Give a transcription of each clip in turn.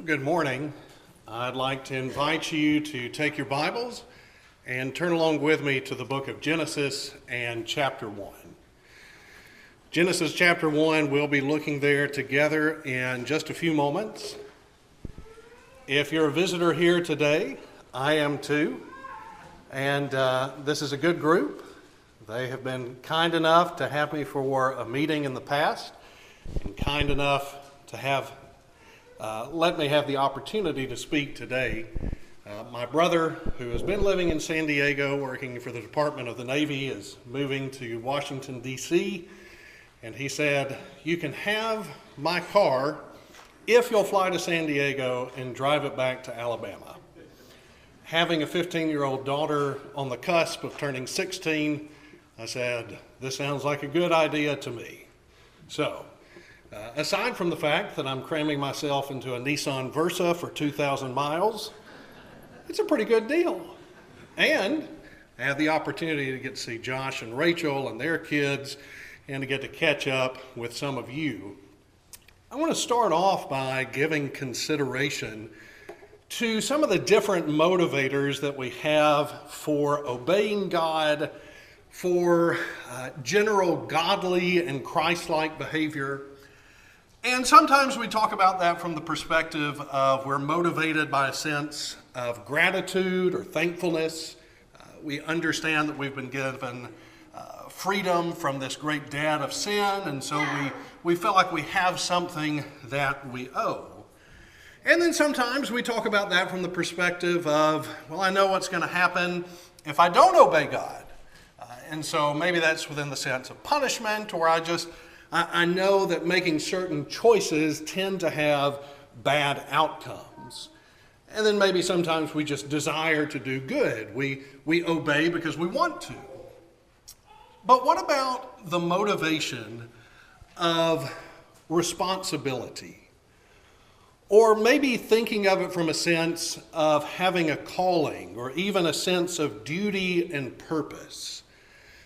Good morning. I'd like to invite you to take your Bibles and turn along with me to the book of Genesis and chapter 1. Genesis chapter 1, we'll be looking there together in just a few moments. If you're a visitor here today, I am too, and this is a good group. They have been kind enough to have me for a meeting in the past, and kind enough to let me have the opportunity to speak today. My brother, who has been living in San Diego, working for the Department of the Navy, is moving to Washington, D.C., and he said, "You can have my car if you'll fly to San Diego and drive it back to Alabama." Having a 15-year-old daughter on the cusp of turning 16, I said, "This sounds like a good idea to me." So, aside from the fact that I'm cramming myself into a Nissan Versa for 2,000 miles, it's a pretty good deal. And I have the opportunity to get to see Josh and Rachel and their kids and to get to catch up with some of you. I want to start off by giving consideration to some of the different motivators that we have for obeying God, for general godly and Christ-like behavior. And sometimes we talk about that from the perspective of we're motivated by a sense of gratitude or thankfulness. We understand that we've been given freedom from this great debt of sin, and so we feel like we have something that we owe. And then sometimes we talk about that from the perspective of, well, I know what's going to happen if I don't obey God. And so maybe that's within the sense of punishment, or I know that making certain choices tend to have bad outcomes. And then maybe sometimes we just desire to do good. We obey because we want to. But what about the motivation of responsibility? Or maybe thinking of it from a sense of having a calling, or even a sense of duty and purpose.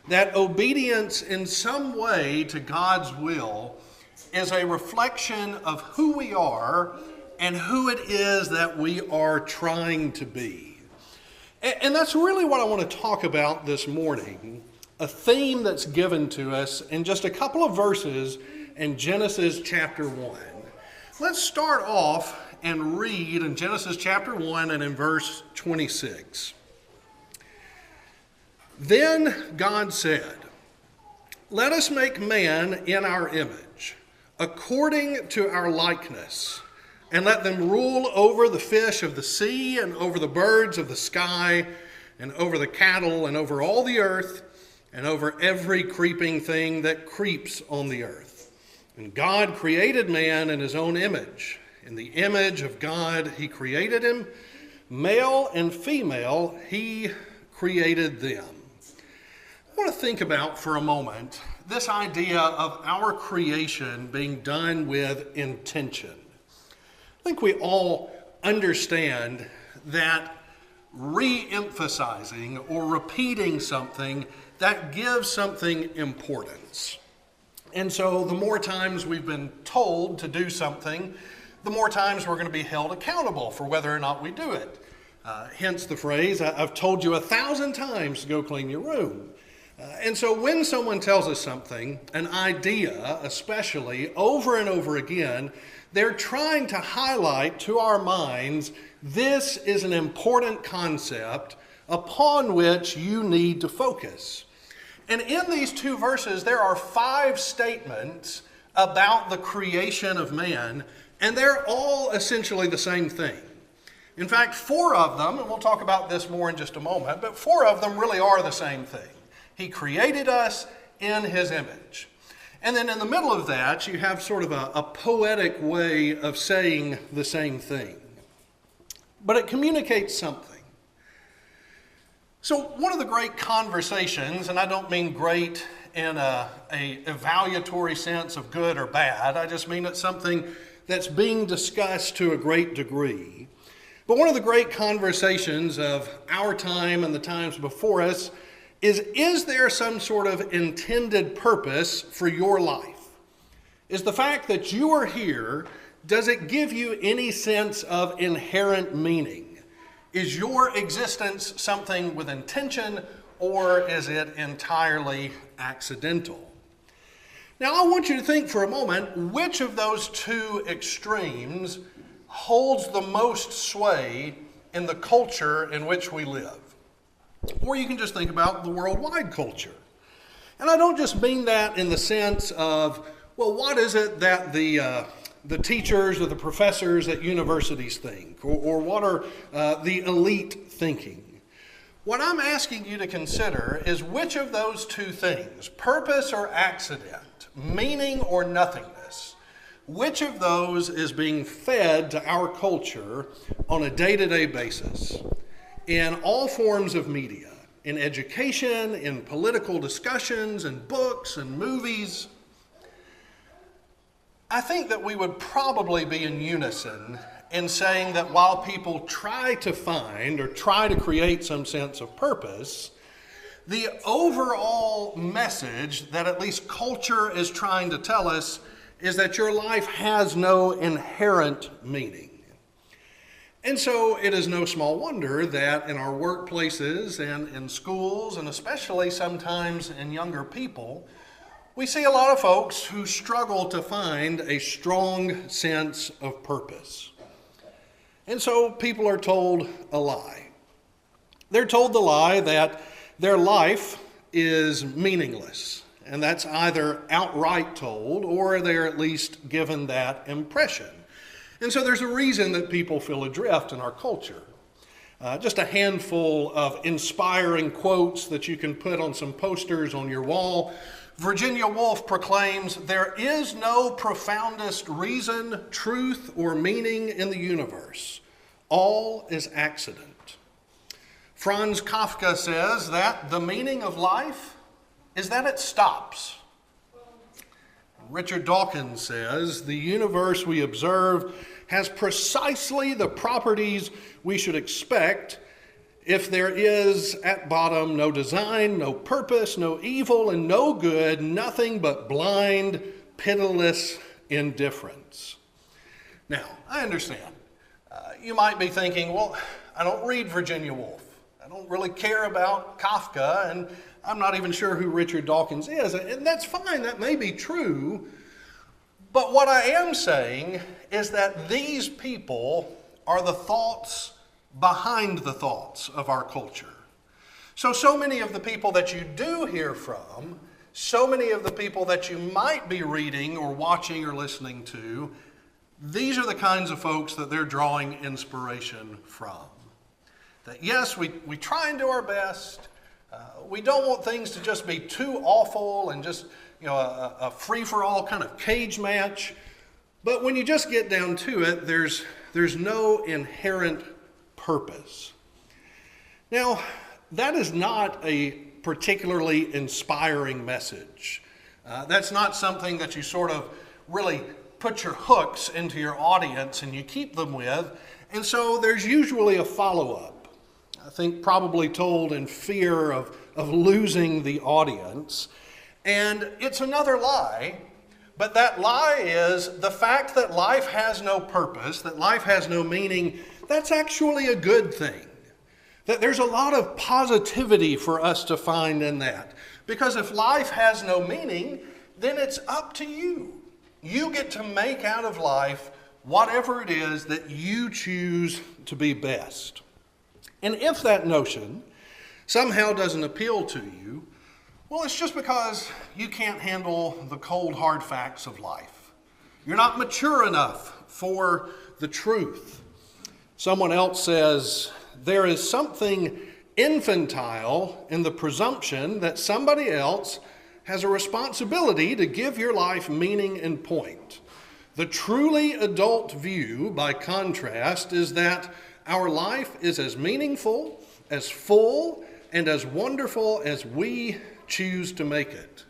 That obedience in some way to God's will is a reflection of who we are and who it is that we are trying to be. And that's really what I want to talk about this morning, a theme that's given to us in just a couple of verses in Genesis chapter 1. Let's start off and read in Genesis chapter 1 and in verse 26. Then God said, "Let us make man in our image, according to our likeness, and let them rule over the fish of the sea, and over the birds of the sky, and over the cattle, and over all the earth, and over every creeping thing that creeps on the earth." And God created man in his own image. In the image of God he created him, male and female he created them. I want to think about for a moment this idea of our creation being done with intention. I think we all understand that re-emphasizing or repeating something, that gives something importance. And so the more times we've been told to do something, the more times we're going to be held accountable for whether or not we do it. Hence the phrase, "I've told you 1,000 times to go clean your room." And so when someone tells us something, an idea especially, over and over again, they're trying to highlight to our minds, this is an important concept upon which you need to focus. And in these two verses, there are 5 statements about the creation of man, and they're all essentially the same thing. In fact, 4 of them, and we'll talk about this more in just a moment, but 4 of them really are the same thing. He created us in his image. And then in the middle of that, you have sort of a poetic way of saying the same thing. But it communicates something. So one of the great conversations, and I don't mean great in a evaluatory sense of good or bad, I just mean it's something that's being discussed to a great degree. But one of the great conversations of our time and the times before us is there some sort of intended purpose for your life? Is the fact that you are here Does it give you any sense of inherent meaning? Is your existence something with intention, or is it entirely accidental? Now, I want you to think for a moment, which of those two extremes holds the most sway in the culture in which we live? Or you can just think about the worldwide culture. And I don't just mean that in the sense of, well, what is it that the teachers or the professors at universities think? Or what are the elite thinking? What I'm asking you to consider is which of those two things, purpose or accident, meaning or nothingness, which of those is being fed to our culture on a day-to-day basis in all forms of media, in education, in political discussions, in books and movies? I think that we would probably be in unison in saying that while people try to find or try to create some sense of purpose, the overall message that at least culture is trying to tell us is that your life has no inherent meaning. And so it is no small wonder that in our workplaces and in schools, and especially sometimes in younger people, we see a lot of folks who struggle to find a strong sense of purpose. And so people are told a lie. They're told the lie that their life is meaningless. And that's either outright told or they're at least given that impression. And so there's a reason that people feel adrift in our culture. Just a handful of inspiring quotes that you can put on some posters on your wall. Virginia Woolf proclaims, "There is no profoundest reason, truth, or meaning in the universe. All is accident." Franz Kafka says that the meaning of life is that it stops. Richard Dawkins says, "The universe we observe has precisely the properties we should expect if there is at bottom no design, no purpose, no evil, and no good, nothing but blind, pitiless indifference." Now, I understand. You might be thinking, well, I don't read Virginia Woolf. I don't really care about Kafka, and I'm not even sure who Richard Dawkins is. And that's fine, that may be true. But what I am saying is that these people are the thoughts behind the thoughts of our culture. So many of the people that you do hear from, so many of the people that you might be reading or watching or listening to, these are the kinds of folks that they're drawing inspiration from. That yes, we try and do our best. We don't want things to just be too awful and just a free-for-all kind of cage match. But when you just get down to it, there's no inherent purpose. Now, that is not a particularly inspiring message. That's not something that you sort of really put your hooks into your audience and you keep them with. And so there's usually a follow-up. I think probably told in fear of losing the audience. And it's another lie, but that lie is the fact that life has no purpose, that life has no meaning. That's actually a good thing. That there's a lot of positivity for us to find in that. Because if life has no meaning, then it's up to you. You get to make out of life whatever it is that you choose to be best. And if that notion somehow doesn't appeal to you, well, it's just because you can't handle the cold, hard facts of life. You're not mature enough for the truth. Someone else says, there is something infantile in the presumption that somebody else has a responsibility to give your life meaning and point. The truly adult view, by contrast, is that our life is as meaningful, as full, and as wonderful as we choose to make it.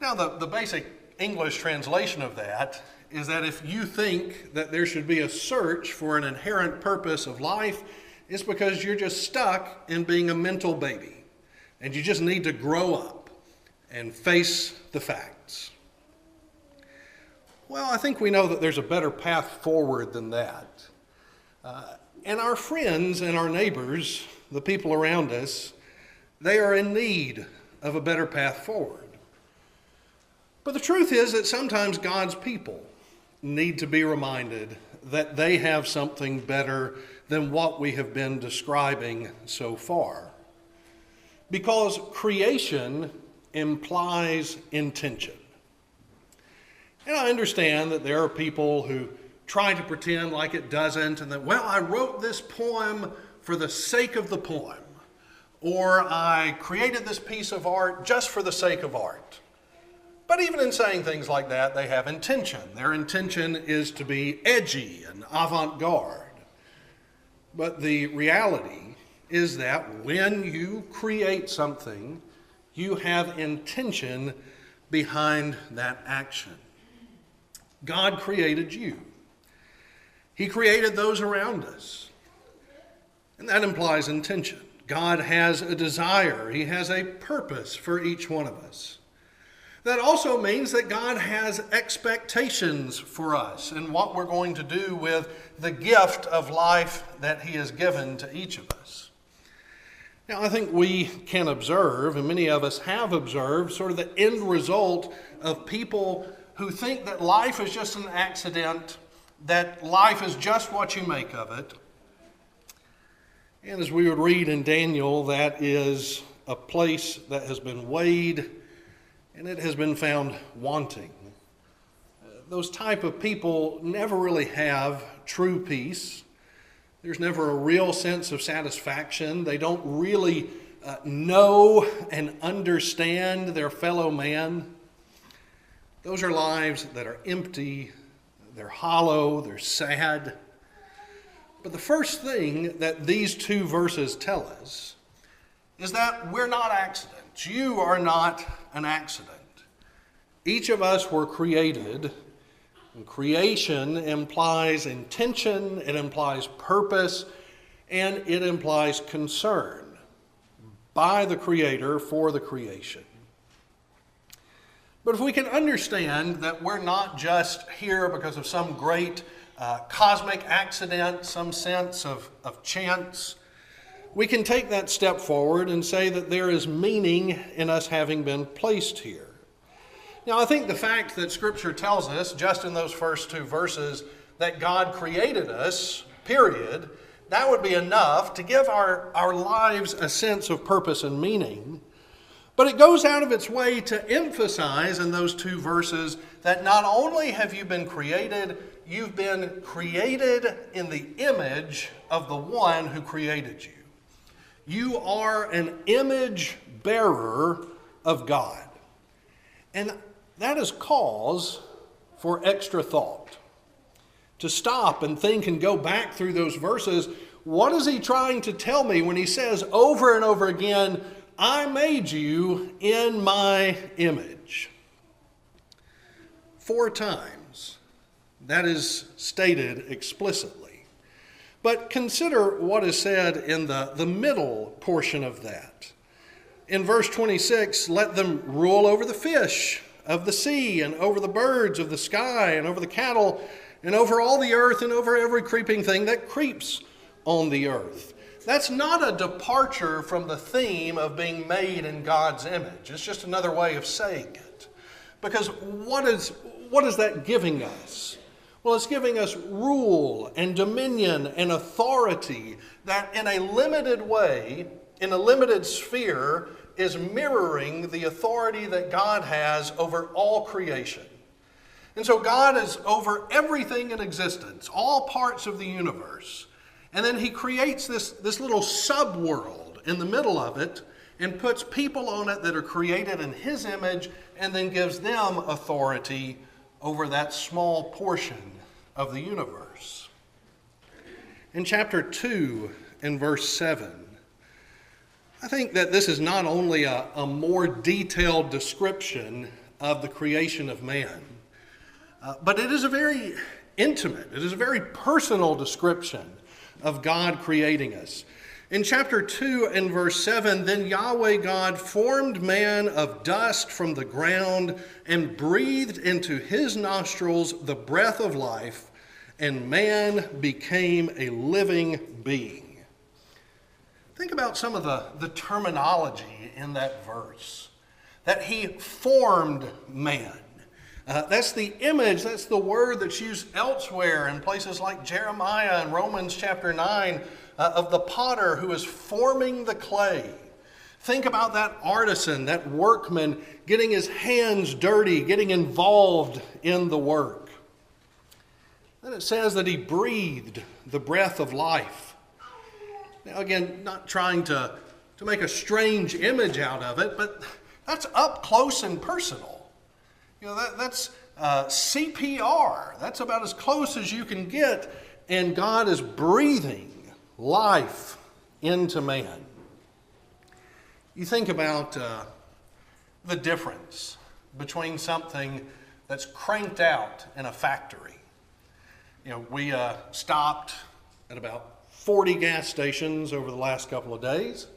Now, the basic English translation of that is that if you think that there should be a search for an inherent purpose of life, it's because you're just stuck in being a mental baby, and you just need to grow up and face the facts. Well, I think we know that there's a better path forward than that. And our friends and our neighbors, the people around us, they are in need of a better path forward. But the truth is that sometimes God's people need to be reminded that they have something better than what we have been describing so far. Because creation implies intention. And I understand that there are people who try to pretend like it doesn't, and that, well, I wrote this poem for the sake of the poem, or I created this piece of art just for the sake of art. But even in saying things like that, they have intention. Their intention is to be edgy and avant-garde. But the reality is that when you create something, you have intention behind that action. God created you. He created those around us. And that implies intention. God has a desire. He has a purpose for each one of us. That also means that God has expectations for us and what we're going to do with the gift of life that He has given to each of us. Now, I think we can observe, and many of us have observed, sort of the end result of people who think that life is just an accident, that life is just what you make of it. And as we would read in Daniel, that is a place that has been weighed and it has been found wanting. Those type of people never really have true peace. There's never a real sense of satisfaction. They don't really know and understand their fellow man. Those are lives that are empty, they're hollow, they're sad. But the first thing that these two verses tell us is that we're not accidents. You are not an accident. Each of us were created, and creation implies intention, it implies purpose, and it implies concern by the Creator for the creation. But if we can understand that we're not just here because of some great cosmic accident, some sense of chance, we can take that step forward and say that there is meaning in us having been placed here. Now, I think the fact that Scripture tells us, just in those first two verses, that God created us, period, that would be enough to give our lives a sense of purpose and meaning. But it goes out of its way to emphasize in those two verses that not only have you been created, you've been created in the image of the one who created you. You are an image bearer of God. And that is cause for extra thought. To stop and think and go back through those verses. What is he trying to tell me when he says over and over again, I made you in my image? 4 times that is stated explicitly. But consider what is said in the middle portion of that. In verse 26, let them rule over the fish of the sea and over the birds of the sky and over the cattle and over all the earth and over every creeping thing that creeps on the earth. That's not a departure from the theme of being made in God's image. It's just another way of saying it. Because what is that giving us? Well, it's giving us rule and dominion and authority that in a limited way, in a limited sphere, is mirroring the authority that God has over all creation. And so God is over everything in existence, all parts of the universe. And then he creates this little sub-world in the middle of it and puts people on it that are created in his image and then gives them authority over that small portion of the universe. In chapter 2, in verse 7, I think that this is not only a more detailed description of the creation of man, but it is a very intimate, it is a very personal description of God creating us. In chapter 2 and verse 7, then Yahweh God formed man of dust from the ground and breathed into his nostrils the breath of life, and man became a living being. Think about some of the terminology in that verse. That he formed man. That's the image, that's the word that's used elsewhere in places like Jeremiah and Romans chapter 9 of the potter who is forming the clay. Think about that artisan, that workman getting his hands dirty, getting involved in the work. Then it says that he breathed the breath of life. Now again, not trying to make a strange image out of it, but that's up close and personal. That's CPR. That's about as close as you can get, and God is breathing life into man. You think about the difference between something that's cranked out in a factory. We stopped at about 40 gas stations over the last couple of days,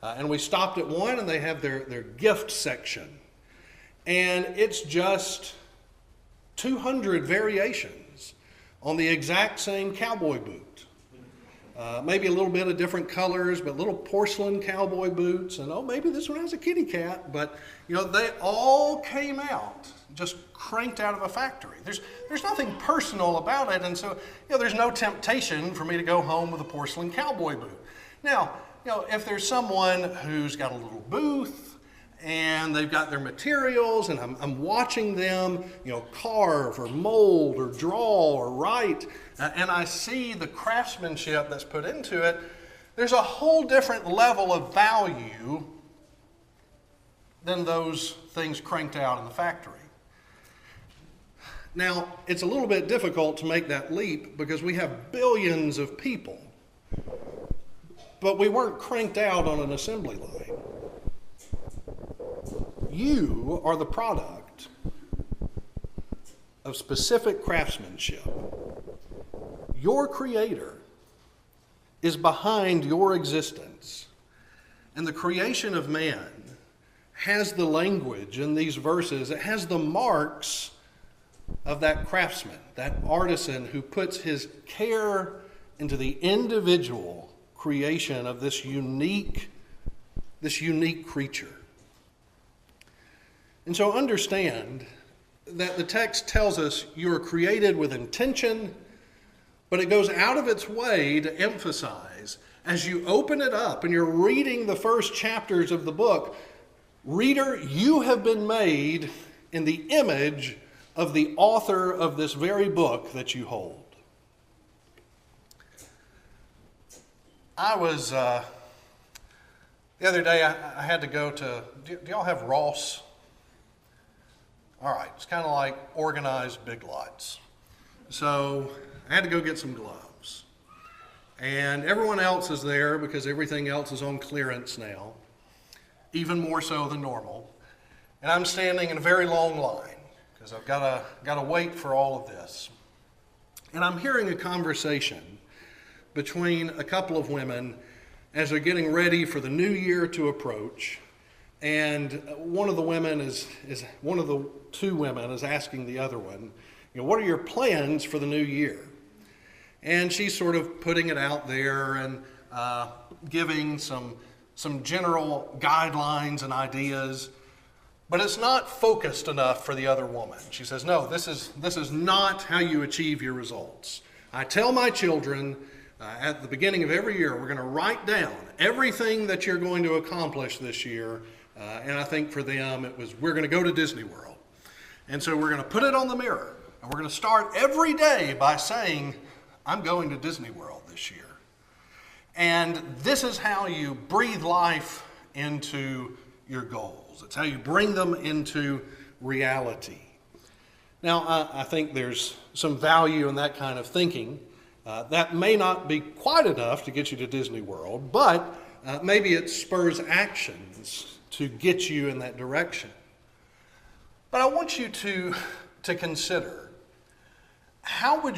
and we stopped at one, and they have their gift section, and it's just 200 variations on the exact same cowboy boot. Maybe a little bit of different colors, but little porcelain cowboy boots. And maybe this one has a kitty cat. But, they all came out, just cranked out of a factory. There's nothing personal about it. And so, there's no temptation for me to go home with a porcelain cowboy boot. Now, if there's someone who's got a little booth, and they've got their materials, and I'm watching them, carve or mold or draw or write, and I see the craftsmanship that's put into it, there's a whole different level of value than those things cranked out in the factory. Now, it's a little bit difficult to make that leap because we have billions of people, but we weren't cranked out on an assembly line. You are the product of specific craftsmanship. Your Creator is behind your existence. And the creation of man has the language in these verses. It has the marks of that craftsman, that artisan who puts his care into the individual creation of this unique creature. And so understand that the text tells us you are created with intention, but it goes out of its way to emphasize, as you open it up and you're reading the first chapters of the book, reader, you have been made in the image of the author of this very book that you hold. I was, the other day I had to go to, do y'all have Ross? All right, it's kind of like organized Big Lots. So I had to go get some gloves. And everyone else is there because everything else is on clearance now, even more so than normal. And I'm standing in a very long line because I've got to wait for all of this. And I'm hearing a conversation between a couple of women as they're getting ready for the new year to approach. And one of the two women is asking the other one, what are your plans for the new year? And she's sort of putting it out there and giving some general guidelines and ideas, but it's not focused enough for the other woman. She says, no, this is not how you achieve your results. I tell my children at the beginning of every year, we're going to write down everything that you're going to accomplish this year. And I think for them, it was, we're going to go to Disney World. And so we're going to put it on the mirror. And we're going to start every day by saying, I'm going to Disney World this year. And this is how you breathe life into your goals. It's how you bring them into reality. Now, I think there's some value in that kind of thinking. That may not be quite enough to get you to Disney World, but maybe it spurs actions to get you in that direction. But I want you to consider, how would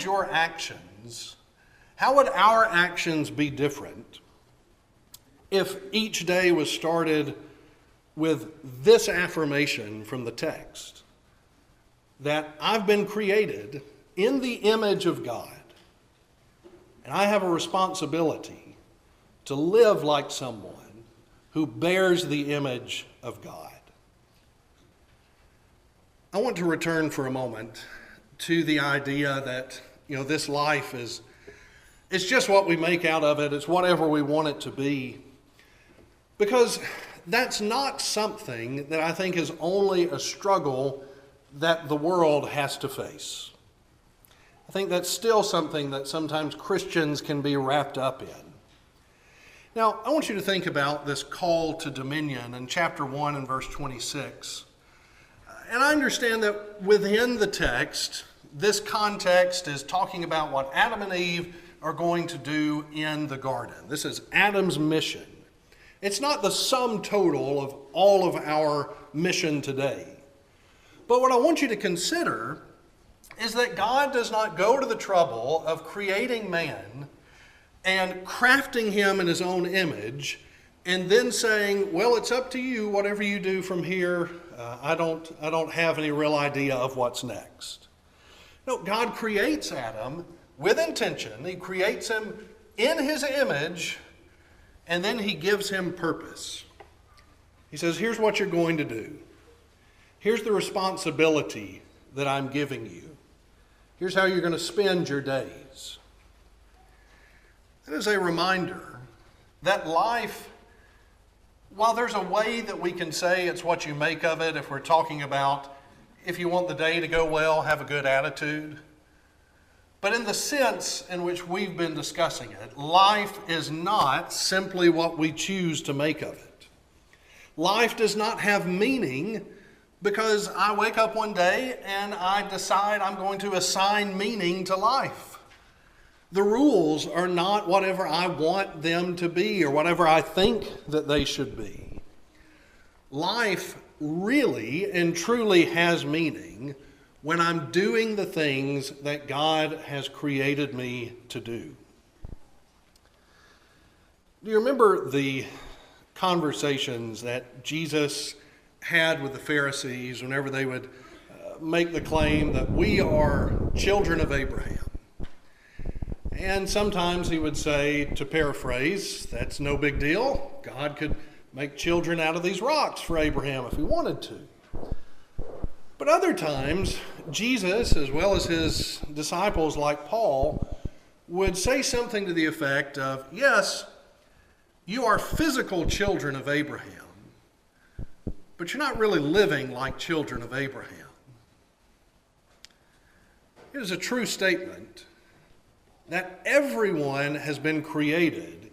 our actions be different if each day was started with this affirmation from the text, that I've been created in the image of God, and I have a responsibility to live like someone who bears the image of God. I want to return for a moment to the idea that, this life it's just what we make out of it. It's whatever we want it to be. Because that's not something that I think is only a struggle that the world has to face. I think that's still something that sometimes Christians can be wrapped up in. Now, I want you to think about this call to dominion in chapter 1 and verse 26. And I understand that within the text, this context is talking about what Adam and Eve are going to do in the garden. This is Adam's mission. It's not the sum total of all of our mission today. But what I want you to consider is that God does not go to the trouble of creating man and crafting him in his own image and then saying, well, it's up to you, whatever you do from here. I don't have any real idea of what's next. No, God creates Adam with intention. He creates him in his image, and then he gives him purpose. He says, here's what you're going to do. Here's the responsibility that I'm giving you. Here's how you're going to spend your days. That is a reminder that life, while there's a way that we can say it's what you make of it, if we're talking about if you want the day to go well, have a good attitude. But in the sense in which we've been discussing it, life is not simply what we choose to make of it. Life does not have meaning because I wake up one day and I decide I'm going to assign meaning to life. The rules are not whatever I want them to be or whatever I think that they should be. Life really and truly has meaning when I'm doing the things that God has created me to do. Do you remember the conversations that Jesus had with the Pharisees whenever they would make the claim that we are children of Abraham? And sometimes he would say, to paraphrase, that's no big deal. God could make children out of these rocks for Abraham if he wanted to. But other times, Jesus, as well as his disciples like Paul, would say something to the effect of, yes, you are physical children of Abraham, but you're not really living like children of Abraham. It is a true statement that everyone has been created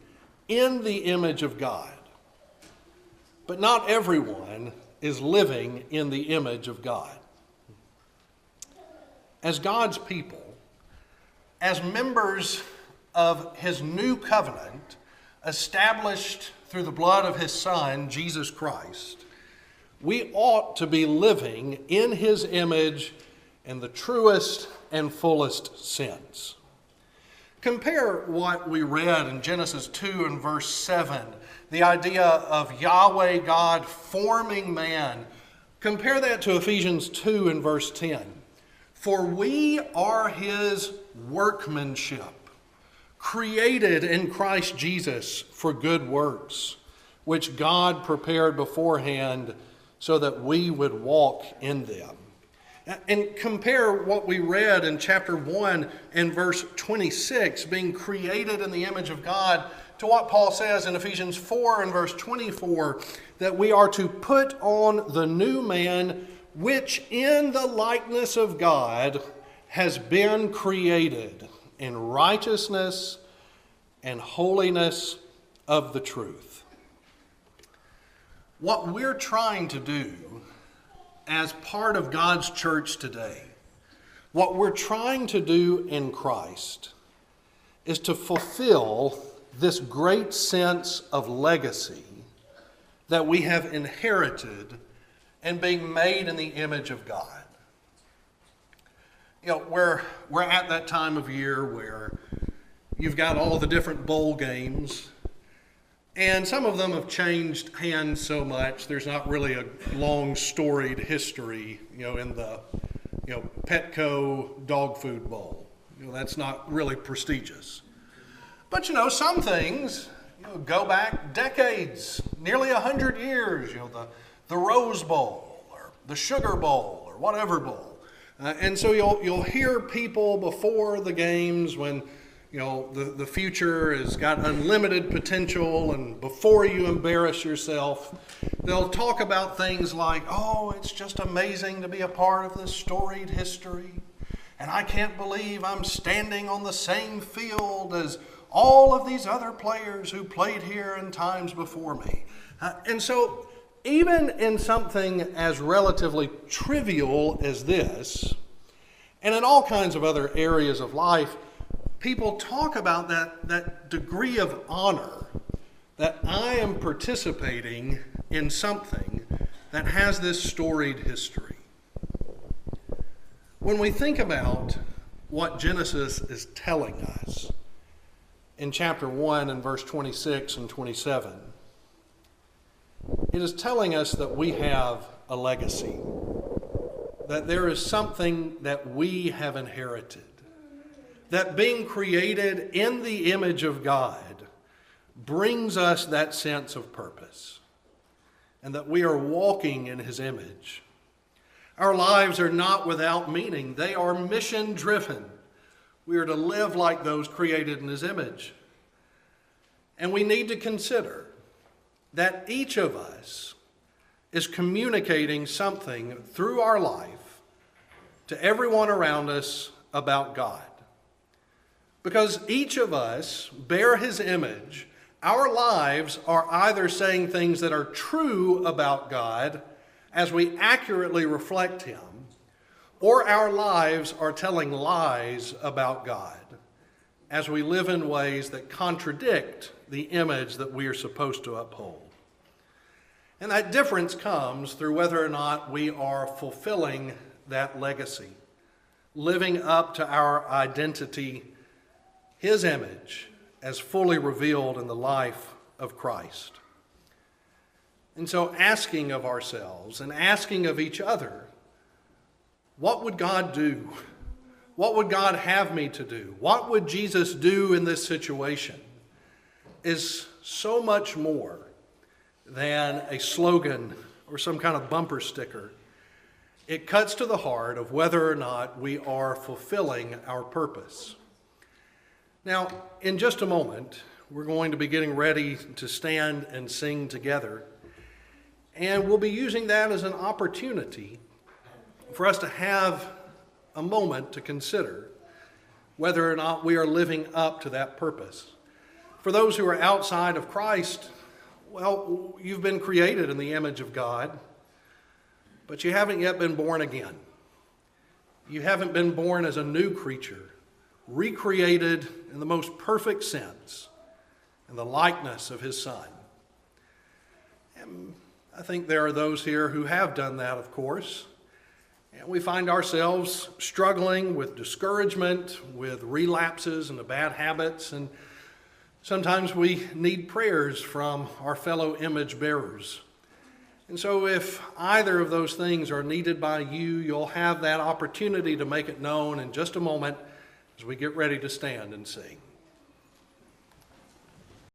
in the image of God, but not everyone is living in the image of God. As God's people, as members of his new covenant, established through the blood of his Son, Jesus Christ, we ought to be living in his image in the truest and fullest sense. Compare what we read in Genesis 2 and verse 7, the idea of Yahweh God forming man. Compare that to Ephesians 2 and verse 10. For we are his workmanship, created in Christ Jesus for good works, which God prepared beforehand so that we would walk in them. And compare what we read in chapter 1 and verse 26, being created in the image of God, to what Paul says in Ephesians 4 and verse 24, that we are to put on the new man, which in the likeness of God has been created in righteousness and holiness of the truth. What we're trying to do as part of God's church today, what we're trying to do in Christ is to fulfill this great sense of legacy that we have inherited in being made in the image of God. You know, we're at that time of year where you've got all the different bowl games. And some of them have changed hands so much, there's not really a long storied history, in the, Petco dog food bowl. That's not really prestigious. But, some things, go back decades, nearly 100 years, the Rose Bowl or the Sugar Bowl or whatever bowl. And so you'll hear people before the games when the future has got unlimited potential, and before you embarrass yourself, they'll talk about things like, oh, it's just amazing to be a part of this storied history, and I can't believe I'm standing on the same field as all of these other players who played here in times before me. And so even in something as relatively trivial as this, and in all kinds of other areas of life, people talk about that degree of honor, that I am participating in something that has this storied history. When we think about what Genesis is telling us in chapter 1 and verse 26 and 27, it is telling us that we have a legacy, that there is something that we have inherited, that being created in the image of God brings us that sense of purpose, and that we are walking in his image. Our lives are not without meaning. They are mission-driven. We are to live like those created in his image. And we need to consider that each of us is communicating something through our life to everyone around us about God. Because each of us bear his image, our lives are either saying things that are true about God as we accurately reflect him, or our lives are telling lies about God as we live in ways that contradict the image that we are supposed to uphold. And that difference comes through whether or not we are fulfilling that legacy, living up to our identity, his image, as fully revealed in the life of Christ. And so asking of ourselves and asking of each other, what would God do? What would God have me to do? What would Jesus do in this situation? Is so much more than a slogan or some kind of bumper sticker. It cuts to the heart of whether or not we are fulfilling our purpose. Now, in just a moment, we're going to be getting ready to stand and sing together. And we'll be using that as an opportunity for us to have a moment to consider whether or not we are living up to that purpose. For those who are outside of Christ, well, you've been created in the image of God, but you haven't yet been born again. You haven't been born as a new creature, recreated in the most perfect sense in the likeness of his Son. And I think there are those here who have done that, of course. And we find ourselves struggling with discouragement, with relapses into bad habits, and sometimes we need prayers from our fellow image bearers. And so if either of those things are needed by you, you'll have that opportunity to make it known in just a moment as we get ready to stand and sing.